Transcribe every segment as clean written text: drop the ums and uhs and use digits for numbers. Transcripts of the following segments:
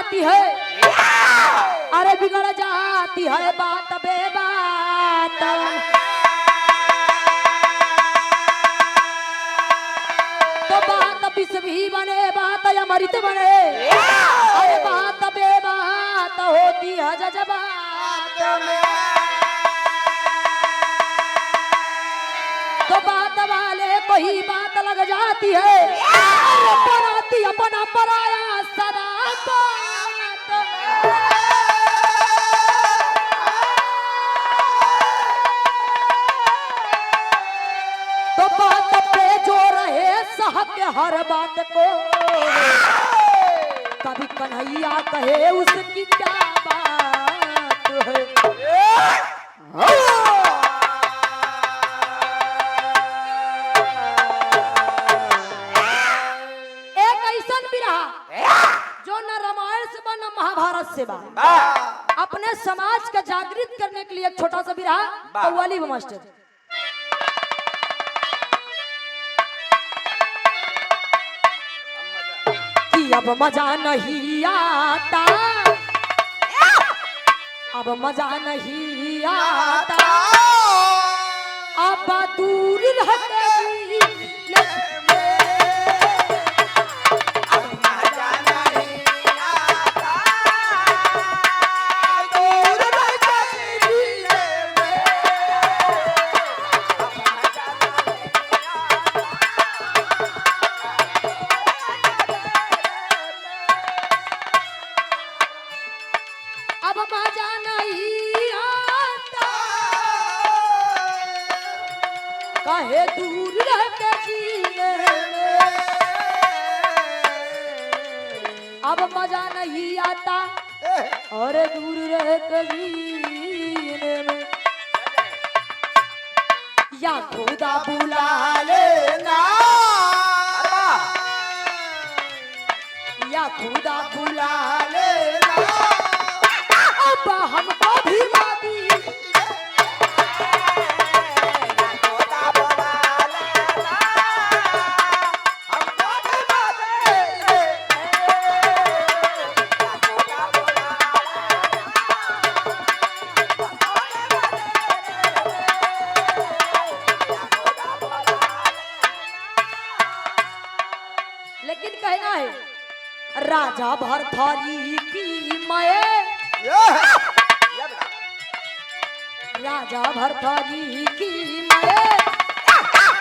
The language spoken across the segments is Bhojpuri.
जाती है, अरे बिगड़ जाती है बात बे बात। तो बात विष भी बने बात अमृत बने, अरे बात बे बात होती है जज्बात में। तो बात वाले को ही बात लग जाती है, बनाती अपना पराया सदा बात। तो बात पे जो रहे सह के हर बात को, कभी कन्हैया कहे उसकी क्या बात है। एक ऐसा बिरहा जो न रामायण से बा न महाभारत से बा, अपने समाज का जागृत करने के लिए एक छोटा सा बिरहा कव्वाली मास्टर। कि अब मजा नहीं आता, अब मजा नहीं आता, अब दूर रहते काहे दूर रहते जीने में, अब मजा नहीं आता और दूर रहते जीने में। या खुदा बुला लेना, या खुदा बुला लेना, अब हमको भी मादी राजा भरथरी की मैं, राजा भरथरी की मैं,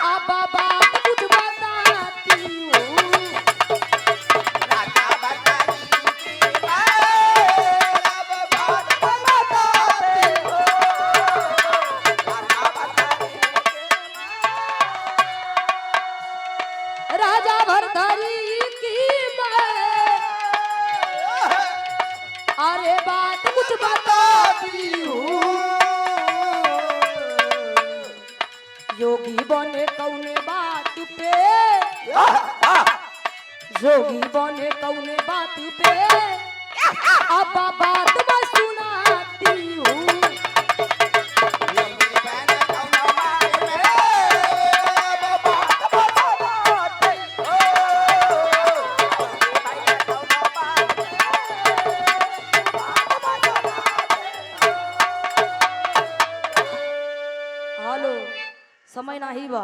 अब बात कुछ बताती हूँ। राजा भरथरी की मैं, अब बात बताती हूँ। राजा भरथरी अरे बात कुछ बताती हूँ। योगी बने कौने बात पे, योगी बने कौने बात पे, अब बात मैं सुनाती हूँ। समय नहीं बा,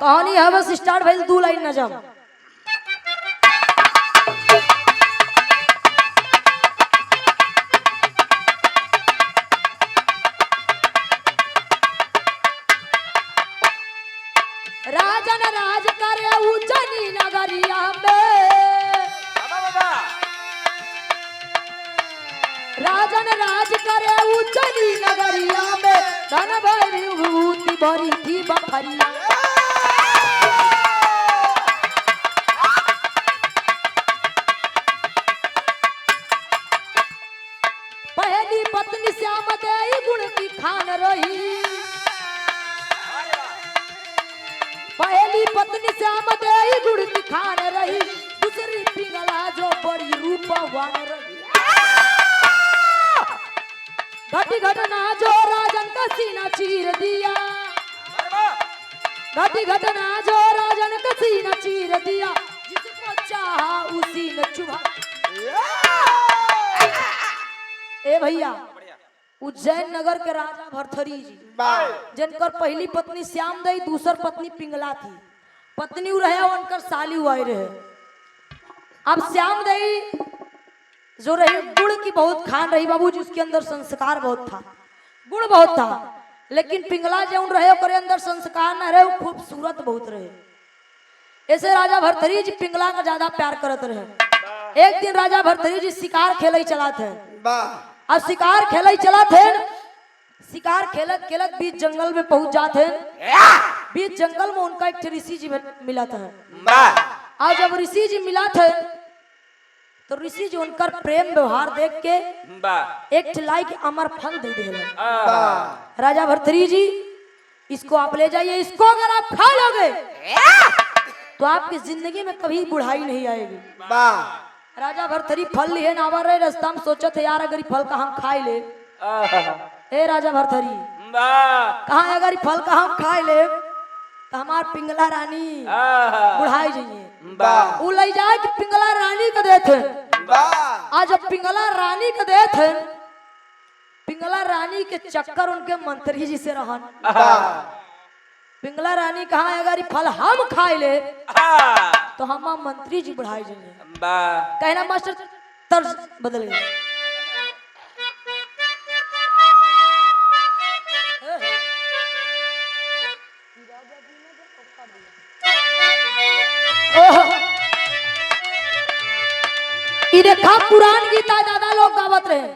कहानी है बस स्टार्ट भइल 2 लाइन नजम। राजन राज करे उज्जैनी नगरिया में, राजन राज करे उज्जैनी नगरिया में, धन भरी विभूति भरी थी बखरिया। पहली पत्नी श्याम देई गुण की खान रही, पहली पत्नी श्याम देई गुण की खान रही, दूसरी पिंगला जो बड़ी रूपवान रही। घटी घटना जो राजन का सीना चीर दिया, घटी घटना जो राजन का सीना चीर दिया, जिसको चाहा उसी ने चुभा। ए भैया उज्जैन नगर के राजा भरथरी जी जिनकर पहली पत्नी श्याम दई दूसर पत्नी पिंगला थी। पत्नी उ रहे उनकर साली हुआई रहे। अब श्याम दई जो रही गुड़ की बहुत खान रही बाबू जी, उसके अंदर संस्कार बहुत था, गुण बहुत था। लेकिन पिंगला जो रहे ओकरे अंदर संस्कार न रहे, खूबसूरत बहुत रहे। ऐसे राजा भरथरी जी पिंगला का ज्यादा प्यार करते रहे। एक दिन राजा भरथरी जी शिकार खेले चला थे। अब शिकार खेले चला थे, शिकार खेलत खेलत बीच जंगल में पहुंच जाते। बीच जंगल में उनका एक ऋषि जी मिला था। और जब ऋषि जी मिला थे तो ऋषि जी उनका प्रेम व्यवहार देख के एक चिल्लाई के अमर फल दे दे। राजा भरथरी जी इसको आप ले जाइए, इसको अगर आप खा लोगे तो आपकी जिंदगी में कभी बुढ़ाई नहीं आएगी। राजा भरथरी फल लिए ना रहे, रास्ता में सोचे थे यार अगर फल का हम खाए ले। हे राजा भरथरी कहा अगर फल का हम खाए ले तो हमार पिंगला रानी बुढ़ाई जाइए। उ ले जाए कि पिंगला रानी का देते। आज जब पिंगला रानी का देते, पिंगला रानी के चक्कर उनके मंत्री जी से रहन। पिंगला रानी कहा अगर फल हम खाए ले तो हम मंत्री जी बुढ़ाई जाइए। कहना मास्टर तर्ज बदल गया। देखा पुराण गीता दादा लोग गावत रहे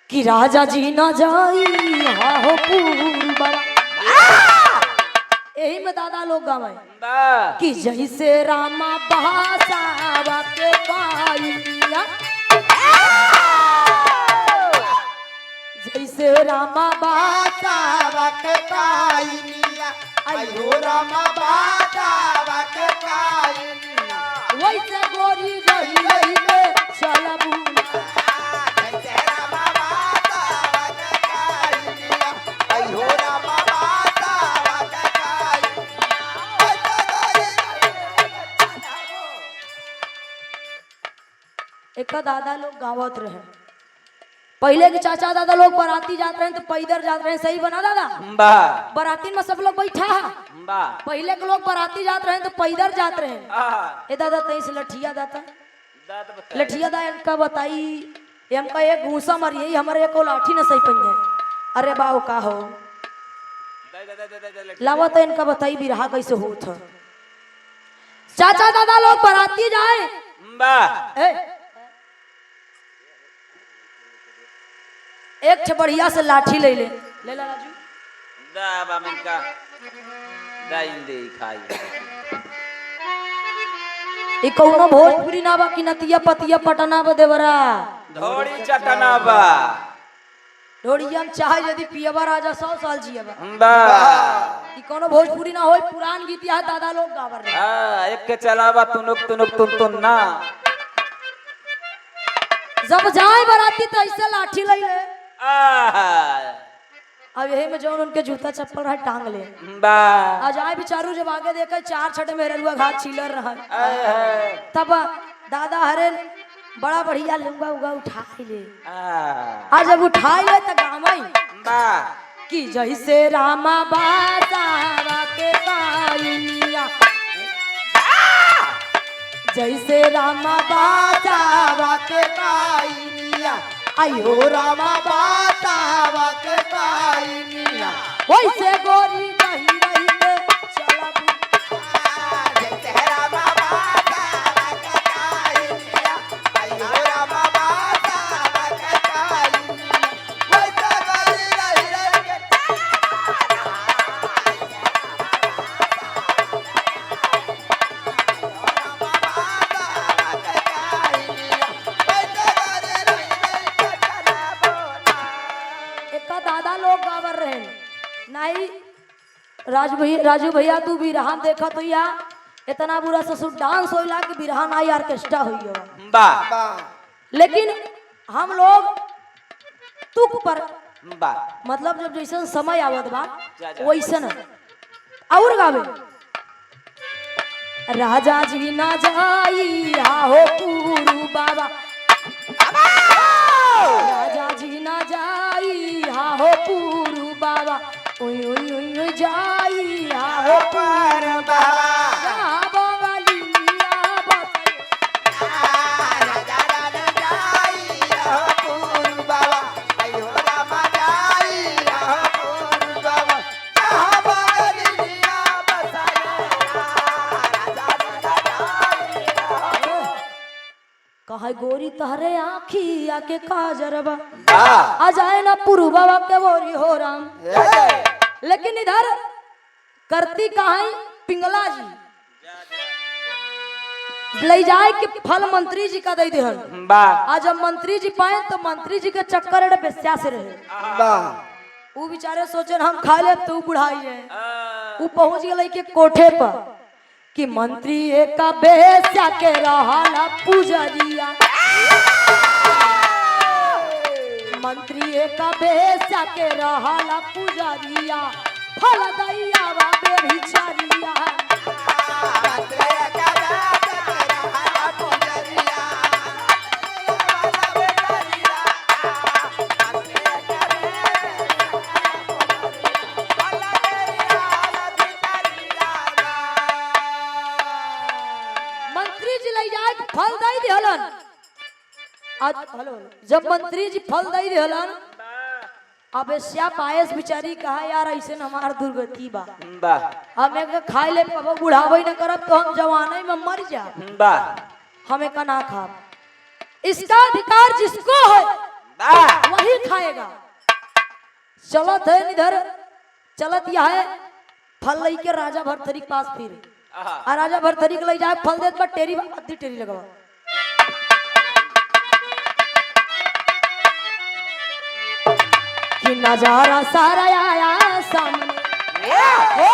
कि राजा जी ना जाई हो पूर्व। यही में दादा लोग गावे कि जैसे रामा बहासावा के पाइया, जैसे रामा बहासावा के पाइया, आयो रामा बातावा के पाइनिया, वैसे गोरी रही रही के चलबू। जैसे रामा बातावा के पाइनिया, आयो रामा बातावा के पाइनिया। एक दादा लोग गावत रहे। पहले के चाचा दादा लोग बाराती जाते रहे तो पैदल जाते रहे। सही बना दादा? बाराती में सब लोग बैठा। पहले के लोग बाराती जाते रहे तो पैदल जाते रहे। ए दादा तई से लठिया दाता लठिया दा इनका बताई हमका एक घूसा मारिए हमारे एको लाठी न सही पइने। अरे बाऊ का हो लावा तो इनका बताई बिरहा कैसे होत। चाचा दादा लोग बाराती जाए एक छे बढ़िया से लाठी ले ले ला राजू दा बामन का दा इंदे खाई ई कौनो भोजपुरी ना बा कि नतिया पतिया पटना बा देवरा धोड़ी चटना बा ढोड़िया में चाहे यदि पियबा राजा 100 साल जियबा बा ई कौनो भोजपुरी ना होई पुरान गीत या दादा लोग गावर रहे। हां एक के चलावा तुनुक तुनुक तुन तुन ना जब जाए बाराती तो ऐसे लाठी ले ले। अब यही में जौन उनके जूता चप्पल रहा टांग ले बा आ जाए बेचारू जब आगे देखे 4 छठे में रलुआ घाट छिलर रहा तब दादा हरे बड़ा बढ़िया लुंगा उगा उठा ले। आ जब उठा ले तो गावई बा कि जैसे रामा बासावा के पाइनिया, जैसे रामा बातावा के पाइनिया, आयो रामा बातावा के पाइनिया। वैसे गोरी रही रही के चलबू। जैसे रामा बातावा के पाइनिया, आयो रामा बातावा के पाइनिया। वैसे गोरी रही रही के दादा लोग गावर रहे नहीं। राजू भैया तू बिरहा देखा तो या इतना बुरा ससुर डांस होइला कि बिरहा नाई ऑर्केस्ट्रा होइयो बा लेकिन हम लोग तुक पर बा मतलब जब जैसन समय आवत बा वैसन और गावे। राजा जी ना जाई हो पूरू बाबा राजा जी ना जाई हा हो पुरु बाबा ओय ओय ओय ओय जाई हा हो पर बाबा जा बंगाली मिया बसई राजा राजा जाई हो पुर बाबा अयो रामा जाई हो पुर बाबा जहाँ बगलिया बसाया राजा राजा जाई हो कहे गोरी तहरे आखी आके काजरबा बा आ जाए ना पुरु बाबा के बोरी हो राम। लेकिन इधर करती कहां पिंगला जी ले जाए कि फल मंत्री जी का दे देहल। बा आज जब मंत्री जी पाए तो मंत्री जी के चक्कर एड़े बेस्या से रहे। बा वो बेचारे सोचे हम खा ले तो बुढ़ाई जाए। वो पहुंच गए के कोठे पर कि मंत्री का बेस्या के रहा पुजरिया मंत्री का बेस्या के रहा पुजरिया फल दैया बाबे भिचारिया मंत्री जी ले जाए फल दई दिहलन। आज हेलो जब मंत्री जी फल दई दिहलन अब श्या पायस बिचारी कहा यार ऐसे न हमार दुर्गति बा बा हमें के खाए ले पबो बुढ़ावे न करब तो हम जवानी में मर जा बा हमें का ना खा। इसका अधिकार जिसको है बा वही खाएगा। चलत है इधर चलत यह है फल लई के राजा भरथरी के पास फिर आ राजा भरथरी के लई जाए फल देत बा टेरी अद्धी टेरी लगवा कि नजारा सारा आया सामने ओ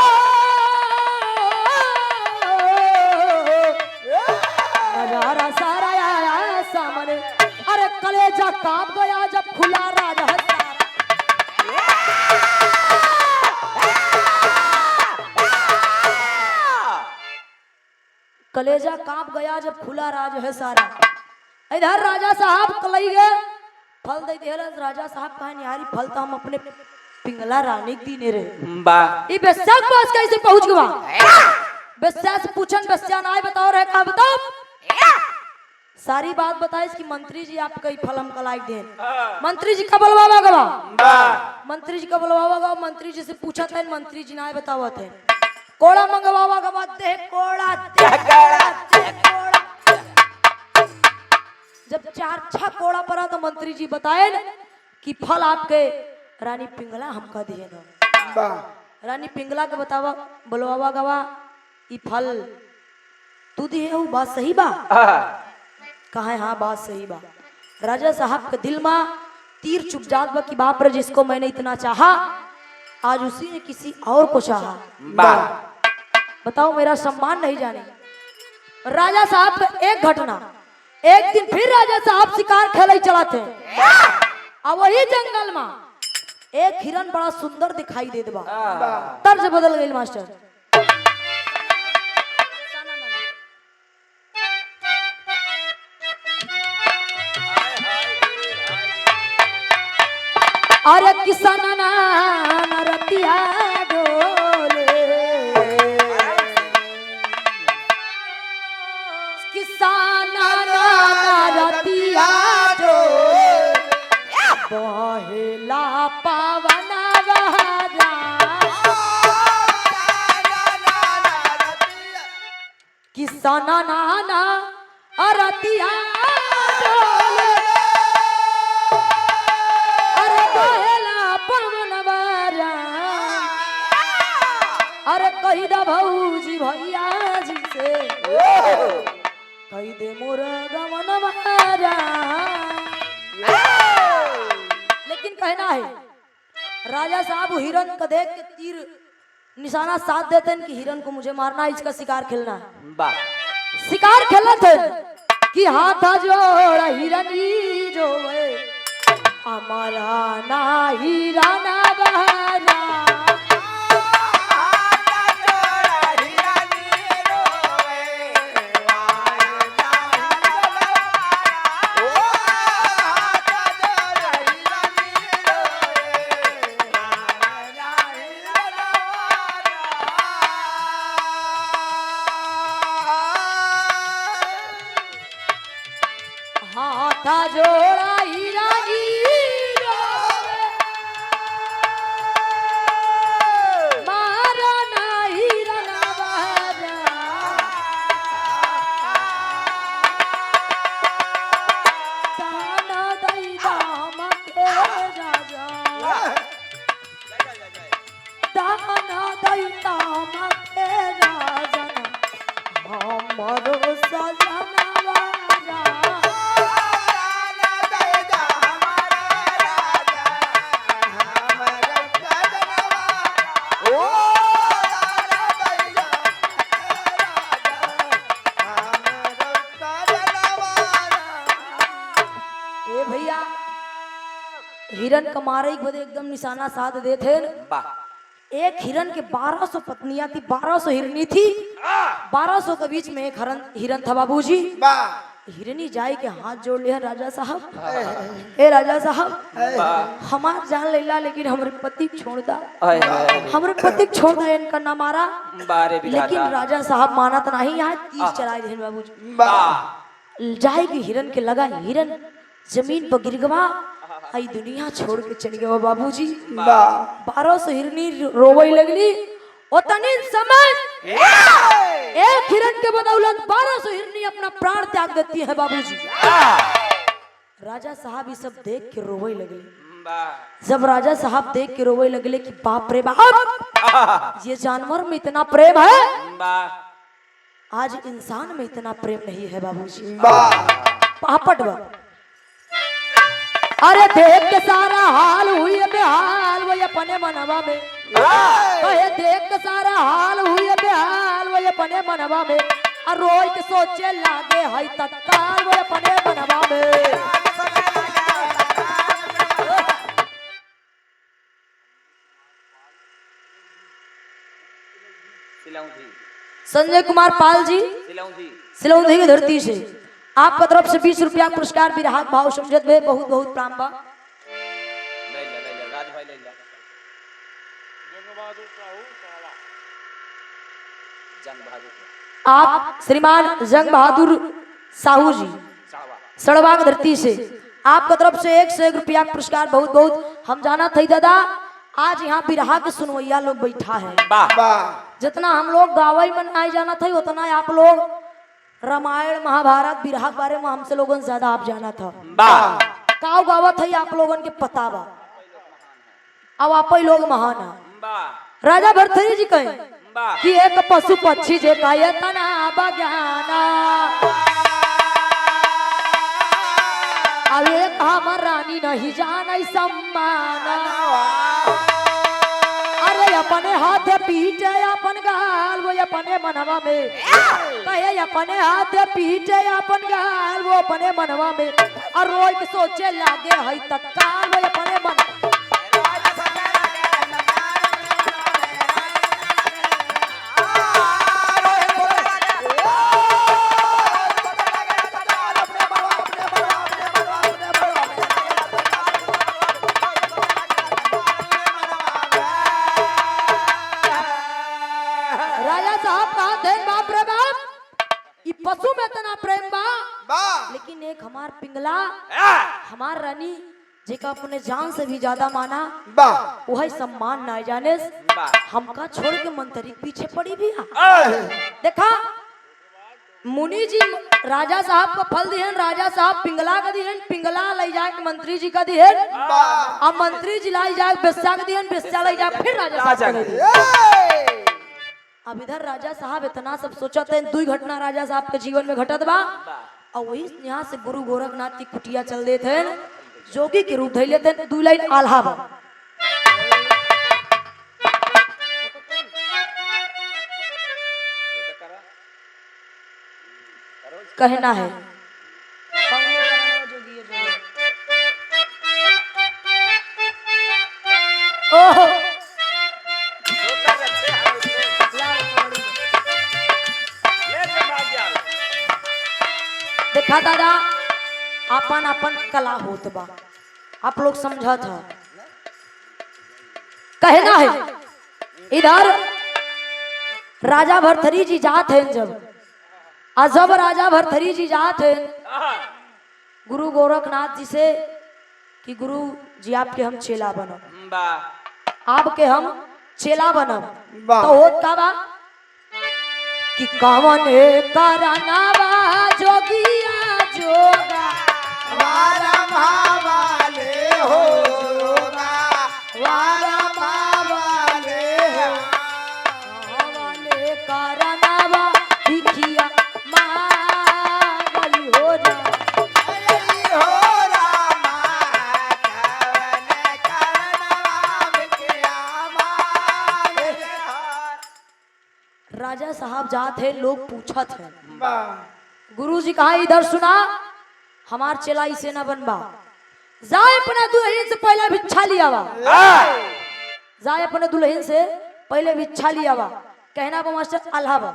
नजारा सारा आया सामने अरे कलेजा कांप गया जब खुला राजा सारा कलेजा कांप गया जब खुला राज है सारा। इधर राजा साहब कलई गए फल दे दिहल। राजा साहब कहा निहारी फल तो हम अपने पिंगला रानी के दीने रहे बा ये बेस्या के पास कैसे पहुंच गवा। बेस्या से पूछन बेस्या ना बताओ रहे कहा बताओ सारी बात बताए इसकी मंत्री जी आपका ही फल हम कलाई दे। मंत्री जी का बोलवावा गवा मंत्री जी का बोलवावा गवा मंत्री जी से पूछा था मंत्री जी ना बतावा थे कोड़ा मंगवावा गवा दे कोड़ा जब 4-6 कोड़ा पड़ा तो मंत्री जी बताए कि फल आपके रानी पिंगला हमका दिए ना। रानी पिंगला के बतावा बोलवावा गवा ई फल तू दिए हो बात सही बा कहा हाँ बात सही बा। राजा साहब के दिल में तीर चुप जात बा कि बाप रे जिसको मैंने इतना चाहा आज उसी ने किसी और को चाहा। बताओ मेरा सम्मान नहीं जाने। राजा साहब का एक घटना एक दिन फिर राजा साहब शिकार खेले चला थे अब वही जंगल में एक हिरन बड़ा सुंदर दिखाई दे दबा तर्ज बदल गई मास्टर। अरे किसान रतिया डोले किसान रतिया डोले बहेला पावन बहरा किसान नाना रतिया डोले अरे बहेला पावन बहरा अरे कही दा भौजी भैया जी से कही दे मोर गमन बहरा। लेकिन कहना है राजा साहब हिरन को देख के तीर निशाना साथ देते हैं कि हिरन को मुझे मारना है इसका शिकार खेलना है। बा शिकार खेलना थे कि हाथ जोड़ हिरनी जो है हमारा ना हिराना बहरा हमारो सजनवा ए भैया हिरन कमारे बदे एकदम निशाना साध देते वाह एक हिरन के 1200 पत्नियां थी 1200 हिरनी थी 1200 के बीच में एक हिरन था बाबूजी हिरनी जाए के हाथ जोड़ लिया राजा साहब ए राजा साहब हमार जान लेला लेकिन हमारे पति छोड़ दा हमारे पति छोड़ दे इनका ना मारा बारे लेकिन राजा साहब मानत नहीं यहाँ तीर चलाए थे बाबूजी जाए के हिरन के लगा हिरन जमीन पर गिर गवा आई दुनिया छोड़ के चल गया बाबूजी 1200 हिरनी रोवे लगली उतनी समय एक हिरन के बदौलत 1200 हिरनी अपना प्राण त्याग देती है बाबूजी राजा साहब ये सब देख के रोवे लगले जब राजा साहब देख के रोवे लगले कि बाप रे बाप ये जानवर में इतना प्रेम है आज इंसान में इतना प्रेम नहीं है बाबूजी पापट बा अरे देख के सारा हाल हुई बेहाल वो अपने मनवा में अरे देख के सारा हाल हुई बेहाल वो अपने मनवा में और रोई के सोचे लागे है तत्काल वो अपने मनवा में संजय कुमार पाल जी सिलौंधी की धरती से आपका तरफ से 20 रुपया पुरस्कार भी रहा भाव समझत में बहुत बहुत प्राण बा आप श्रीमान जंग बहादुर साहू जी सड़वा की धरती से आपका तरफ से 101 रुपया पुरस्कार बहुत बहुत हम जाना थे दादा आज यहाँ बिरहा के सुनवैया लोग बैठा है जितना हम लोग गावई में आए जाना था उतना आप लोग रामायण महाभारत बिरहा के बारे में हमसे लोगों से ज्यादा आप जाना था काव गावत है आप लोगों के पता बा अब आप ही लोग महान है राजा भरथरी जी कहे कि एक पशु पक्षी जे कहे तना बज्ञाना अब एक हमर रानी नहीं जान सम्मान अरे अपने हाथ पीटे अपन गाल वो अपने मनवा में कहे अपने हाथ पीटे अपन गाल वो अपने मनवा में और रोई के सोचे लागे है तत्काल वो अपने मन पशु में तना प्रेम बा लेकिन एक हमार पिंगला हमार रानी जेका अपने जान से भी ज्यादा माना वही सम्मान ना जाने हमका छोड़ के मंत्री पीछे पड़ी भी देखा मुनि जी राजा साहब को फल दिहन राजा साहब पिंगला का दिहन पिंगला ले जाके मंत्री जी का दिहन अब मंत्री जी लाई जाके बेस्या का दिहन बेस्या ले जाके फिर राजा साहब अब इधर राजा साहब इतना सब सोचा थे 2 घटना राजा साहब के जीवन में घटत बा और वही यहाँ से गुरु गोरखनाथ की कुटिया चल दे थे जोगी के रूप धैले थे 2 लाइन आल्हा बा कहना है ओहो देखा दादा अपन अपन कला होत बा आप लोग समझा था कहना है इधर राजा भरथरी जी जात हैं जब राजा भरथरी जी जात हैं गुरु गोरखनाथ जी से कि गुरु जी आपके हम चेला बनब आपके हम चेला बनब तो होत का बा कि कवन करनावा जोगिया जोगा वारा मावाले होगा वारा मावाले कवने करनावा दिखिया राजा साहब जात है, लोग पूछत है। वाह गुरुजी कहा इधर सुना, हमार चेला इसे न बनबा, जाए अपना दुल्हन से पहले भिक्षा लिया वा, जाए अपने दुल्हन से पहले भिक्षा लिया वा। कहना बा मास्टर अल्लाह बा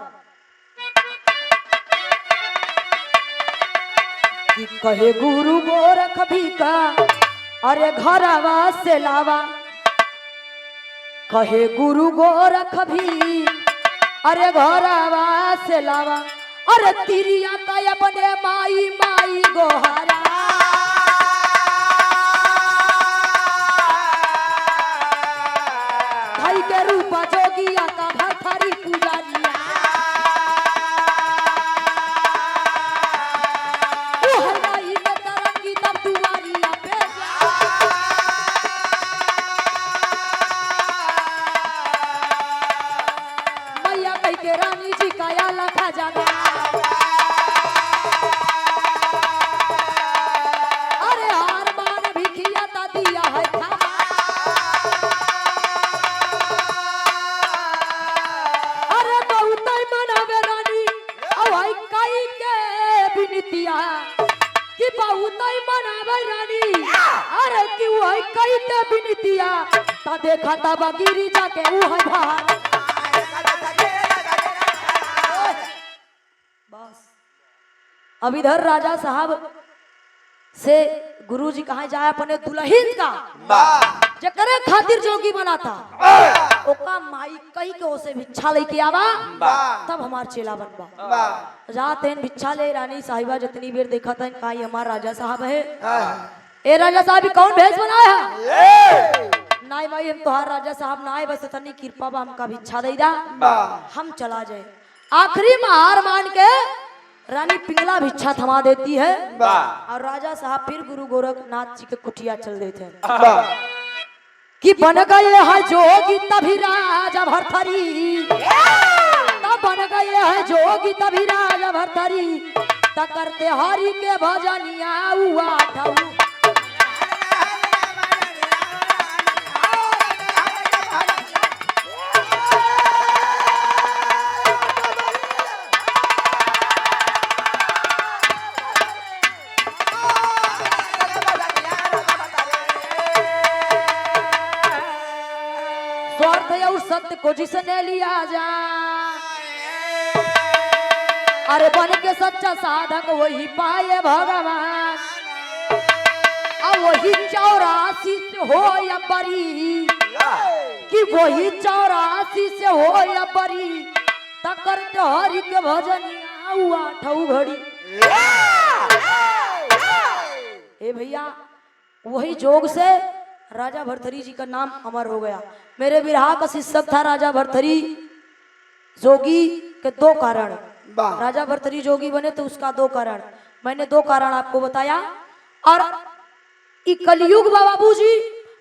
कि कहे गुरु गोरख भिका अरे घरवा से लावा, कहे गुरु गोरख भी अरे घरवा से लावा, अरे तिरिया का अपने माई माई गोहारा, भाई के रूपा जोगिया का भथरी पुजारिया, ओ हलवाई में तरंगी तब दुआरिया पे जा। मैया कह के रानी जी का या लखा जागा, अरे हार मान भिखिया ता दिया है खावा, अरे बहुत मनावे रानी अवाई काई के बिनतिया, कि बहुत मनावे रानी अरे कि वही काई के बिनतिया, ता देखा ता बगिरी जाके वो है भार। बस अब इधर राजा साहब से गुरुजी कहाँ जाए अपने दुल्हन का जकरे खातिर जोगी बनाता, ओका माई कही के ओसे भिक्षा लेके आवा, तब हमार चेला बनबा। रात हैं भिक्षा ले, रानी साहिबा जितनी बेर देखा था कहा हमार राजा साहब है। ए राजा साहब कौन भेष बनाया है? नाई भाई हम तोहार राजा साहब ना आए, बस तनी कृपा बा हमका भिक्षा दे दा, हम चला जाए। आखिरी में हार मान के रानी पिंगला भिक्षा थमा देती है और राजा साहब फिर गुरु गोरखनाथ जी के कुटिया चल देते हैं कि बन गए है जोगी तभी राजा भरथरी, तब बन गए है जोगी तभी राजा भरथरी, त करते हरि के भजनिया हुआ ठाऊ। स्वार्थ और सत्य को जिसने लिया जा, अरे बन के सच्चा साधक वही पाए भगवान, अब वही 84 से हो या बरी, कि वही 84 से हो या बरी, तकर हरि के भजन हुआ ठऊ घड़ी। ए भैया वही जोग से राजा भरथरी जी का नाम अमर हो गया। मेरे विरहा का शीर्षक था राजा भरथरी जोगी के दो कारण। राजा भरथरी जोगी बने तो उसका दो कारण, मैंने दो कारण आपको बताया। और ई कलयुग बाबू जी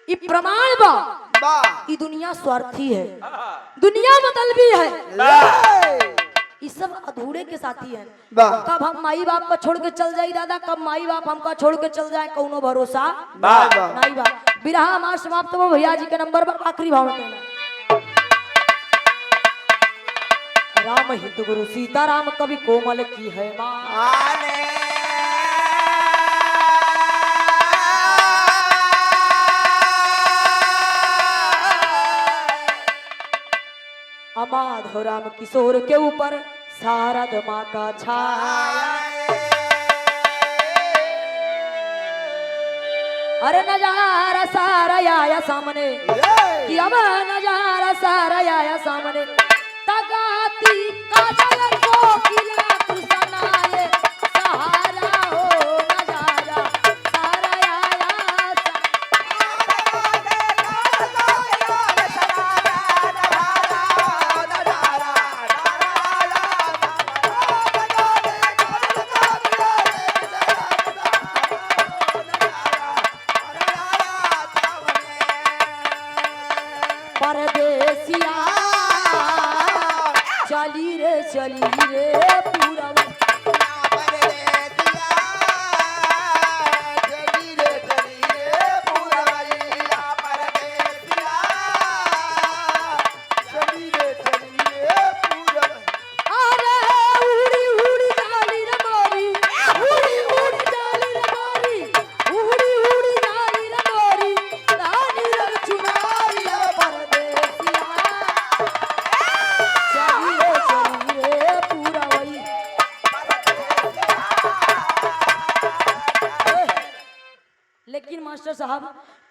ई प्रमाण बा ई दुनिया स्वार्थी है, दुनिया मतलबी है, ये सब अधूरे के साथी हैं। कब हम माई बाप को छोड़ के चल जाए दादा, कब माई बाप हमका छोड़ के चल जाए कौनो भरोसा नहीं बा। बिरहा हमार समाप्त हो भैया जी के नंबर पर आखिरी भाव में राम हिंदू गुरु सीताराम कवि कोमल की है मां। अमाधव राम किशोर के ऊपर शारद माँ का छाया, अरे नजारा सारा आया सामने, कि अब नजारा सारा आया सामने, तगाती काजल कोकिला कृष्णाए सहारा हो, नजारा सारा आया परदेसिया चली रे पूरा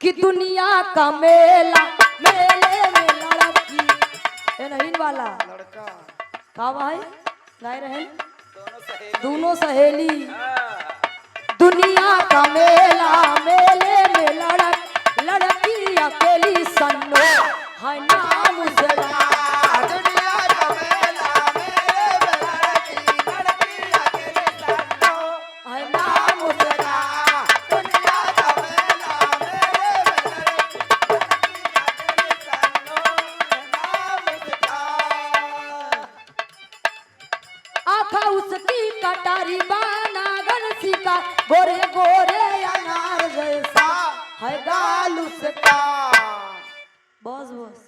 कि दुनिया का मेला मेले में लड़की ये नहीं वाला लड़का का भाई गाय रहे दोनों सहेली दोनों सहेली हाँ। दुनिया का मेला मेले में लड़की अकेली सन्नो है नाम उसका दुनिया का मेला मेरे लड़की लड़की अकेले सन्नो है नाम उसका दुनिया का मेला मेरे लड़की लड़की अकेले सन्नो नाम उसका आखा उसकी कटारी बाना गनसी का गोरे गोरे अनार जैसा है गाल उसका बस बस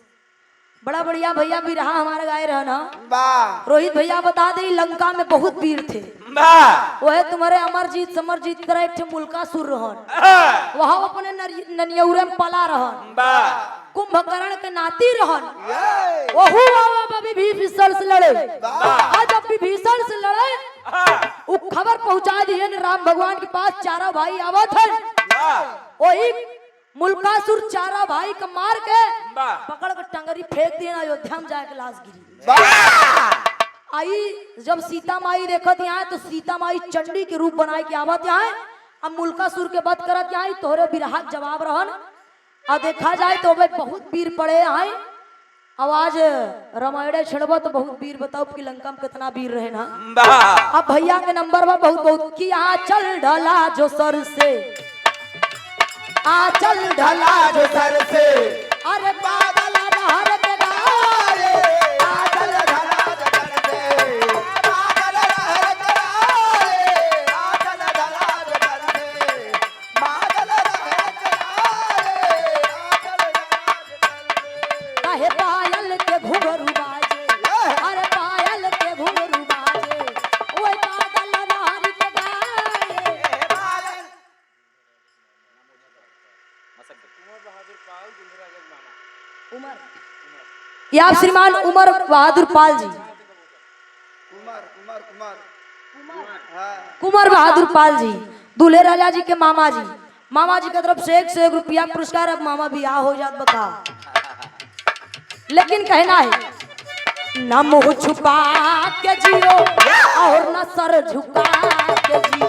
बड़ा बढ़िया भैया भी रहा हमारे गाय रहा ना वाह रोहित भैया बता दे लंका में बहुत वीर थे वाह वो है तुम्हारे अमरजीत समरजीत तरह एक ठे मुल्कासुर रहन हाँ। वहाँ अपने ननियौरे में पला रहन वाह कुंभकर्ण के नाती रहन ये ओहू बाबा विभीषण से लड़े आज जब विभीषण से लड़े हाँ। वो खबर पहुंचा दिए न राम भगवान के पास चारा भाई आवत है वाह वही मुल्कासुर चारा भाई का मार के वाह पकड़ के टंगरी फेंक दिए अयोध्या में जाके लाश गिरी वाह आई जब सीता माई देखत यहाँ तो सीता माई चंडी के रूप बनाए के आवत यहाँ अब मुल्कासुर के वध करत यहाँ तोहरे बिरहा के जवाब रहन और देखा जाए तो भाई बहुत वीर पड़े यहाँ आवाज रामायण छड़बा तो बहुत वीर बताओ कि लंका में कितना वीर रहे ना वाह अब भैया के नंबर में बहुत बहुत कि यहाँ चल ढला जो सर से आ चल ढला जो सर से अरे बादल बहर के गाए बादल धरा जगन से बादल लहर कराए बादल धरा जगन से बादल लहर कराए काहे पायल के घुंघरू बाजे अरे पायल के घुंघरू बाजे ओए बादल बहर के गाए उमर ये आप श्रीमान उमर बहादुर पाल जी कुमार कुमार कुमार हाँ कुंवर बहादुर पाल जी दूल्हे राजा जी के मामा जी की तरफ से 1 रुपया पुरस्कार अब मामा भी आ हो जात बता लेकिन कहना है न मुंह छुपा के जियो और न सर झुका के जियो